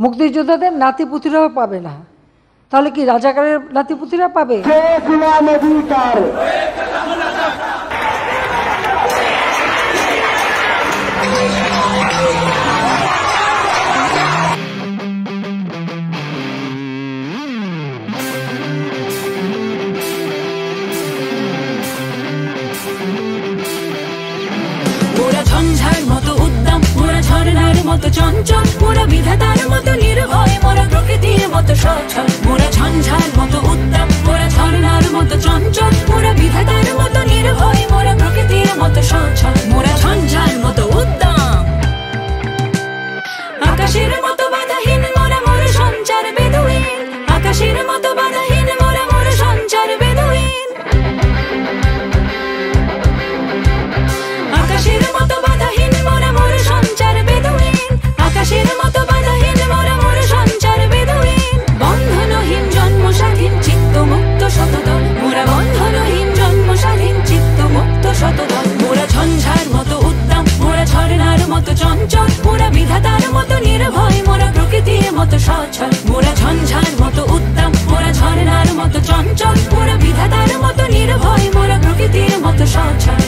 মুক্তিযোদ্ধাদের নাতিপুতিরাও পাবে না, তাহলে কি রাজাকারের নাতিপুতিরা পাবে? ওরা ঝঞ্ঝার মতো উদ্দাম, ওরা ঝর্ণার মতো চঞ্চল, ওরা বিধাতার মতো নির্ভয়, মোরা প্রকৃতির মতো সচ্ছল। ওরা ঝঞ্ঝার মতো উদ্দাম, ওরা ঝর্ণার মতো চঞ্চল, ওরা বিধাতার মতো নির্ভয়, মোরা প্রকৃতির মতো সচ্ছল। মোরা ঝঞ্ঝার মতো উদ্দাম, আকাশের মতো বাধাহীন, মোরা মোর সঞ্চার বেদুইন। আকাশের মতো বাধাহীন, মোরা মোর সঞ্চার বেদুইন। আকাশের মতো বাধাহীন, মোরা মোর সঞ্চার বেদুইন। আকাশের মতো বাধাহীন, মোরা মোর সঞ্চার বেদুইন। বন্ধনহীন জন্ম স্বাধীন, চিত্ত মুক্ত শতদল, মোরা বন্ধনহীন জন্ম স্বাধীন, চিত্ত মুক্ত শতদল। মোরা ঝঞ্ঝার মতো উদ্দাম, মোরা ঝর্ণার মতো চঞ্চল, মোরা বিধাতার মতো নির্ভয়, মোরা প্রকৃতির মতো সচ্ছল। মোরা ঝঞ্ঝার মতো উদ্দাম, মোরা ঝর্ণার মতো চঞ্চল, মোরা বিধাতার মতো নির্ভয়, মোরা প্রকৃতির মতো সচ্ছল।